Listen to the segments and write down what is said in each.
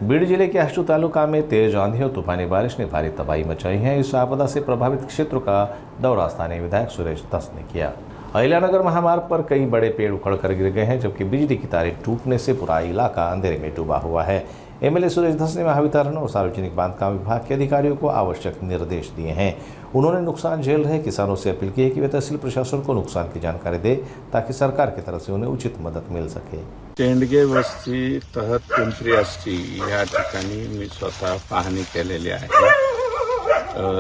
बीड जिले के अष्टू तालुका में तेज आंधी और तूफानी बारिश ने भारी तबाही मचाई है। इस आपदा से प्रभावित क्षेत्रों का दौरा स्थानीय विधायक सुरेश दस ने किया। अहिल्यानगर महामार्ग पर कई बड़े पेड़ उखड़कर गिर गए हैं, जबकि बिजली की तारें टूटने से पूरा इलाका अंधेरे में डूबा हुआ है। एमएलए सुरेश दस ने महावितरण और सार्वजनिक बांधकाम विभाग के अधिकारियों को आवश्यक निर्देश दिए हैं। उन्होंने नुकसान झेल रहे किसानों से अपील की है कि वे तहसील प्रशासन को नुकसान की जानकारी दे, ताकि सरकार की तरफ से उन्हें उचित मदद मिल सके। तेंडगे वस्ती तहत पिंपरी आष्टी या ठिकाणी मी स्वतः पाहणी केलेली आहे।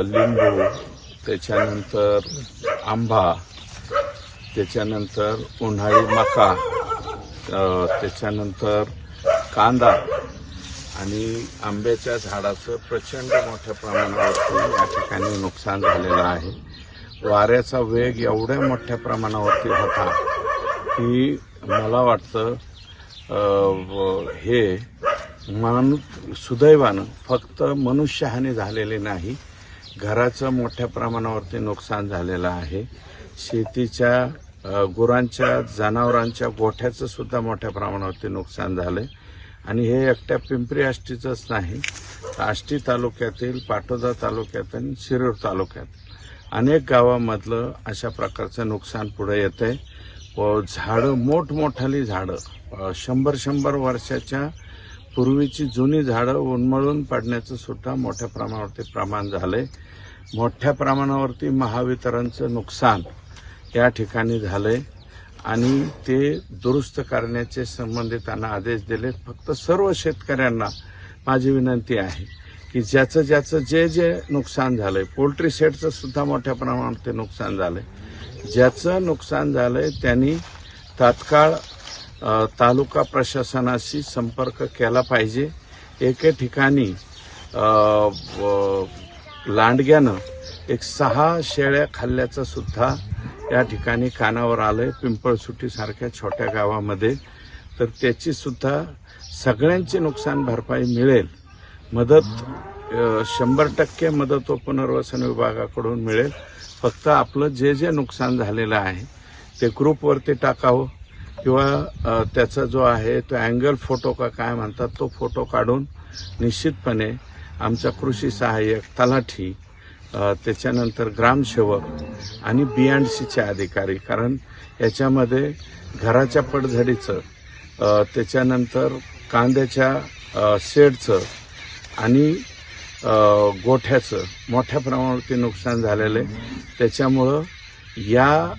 लिंबू, त्याच्यानंतर आंबा, त्याच्यानंतर उन्हाळी मका, त्याच्यानंतर कांदा आणि आंब्याच्या झाडाचं प्रचंड मोठ्या प्रमाणावरती या ठिकाणी नुकसान झालेलं आहे। वाऱ्याचा वेग एवढ्या मोठ्या प्रमाणावरती होता की मला वाटतं हे सुदैवानं फक्त मनुष्यहानी झालेली नाही, घराचं मोठ्या प्रमाणावरती नुकसान झालेलं आहे। शेतीच्या गुरांच्या जनावरांच्या गोठ्याचं सुद्धा मोठ्या प्रमाणावरती नुकसान झालंय। आणि हे एकट्या पिंपरी आष्टीचंच नाही, आष्टी तालुक्यातील पाटोदा तालुक्यात आणि शिरूर तालुक्यात अनेक गावांमधलं अशा प्रकारचं नुकसान पुढे येतंय। झाडं मोठमोठाली झाडं 100 वर्षाच्या पूर्वीची जुनी झाडं उन्मळून पडण्याचं सुद्धा मोठ्या प्रमाणावरती प्रमाण झालंय। मोठ्या प्रमाणावरती महावितरणचं नुकसान या ठिकाणी झालंय आणि ते दुरुस्त करण्याचे संबंधितांना आदेश दिले। फक्त सर्व शेतकऱ्यांना माझी विनंती आहे की ज्याचं जे नुकसान झालंय, पोल्ट्री सेटचं सुद्धा मोठ्या प्रमाणावरती नुकसान झालंय, ज्याचं नुकसान झालंय त्यांनी तात्काळ तालुका प्रशासनाशी संपर्क केला पाहिजे। एके ठिकाणी लांडग्यानं 6 शेळ्या खाल्ल्याचं सुद्धा या ठिकाणी कानावर आलंय, पिंपळसुटी सारख्या छोट्या गावामध्ये। तर त्याची सुद्धा सगळ्यांची नुकसान भरपाई मिळेल, मदत 100% मदत व पुनर्वसन विभागाकडून मिळेल। फक्त आपलं जे नुकसान झालेलं आहे ते ग्रुपवरती टाकावं किंवा त्याचा जो आहे तो अँगल फोटो का काय म्हणतात तो फोटो काढून निश्चितपणे आमचा कृषी सहाय्यक, तलाठी, त्याच्यानंतर ग्रामसेवक आणि BNCचे अधिकारी, कारण याच्यामध्ये घराच्या पडझडीचं, त्याच्यानंतर कांद्याच्या शेडचं आणि गोठ्याचं मोठ्या प्रमाणावरती नुकसान झालेलं आहे। त्याच्यामुळं या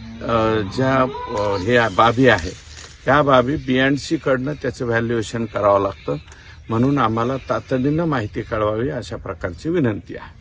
ज्या बाबी आहे त्या बाबी BNC कडनं त्याचं व्हॅल्युएशन करावं लागतं, म्हणून आम्हाला तातडीनं माहिती कळवावी अशा प्रकारची विनंती आहे।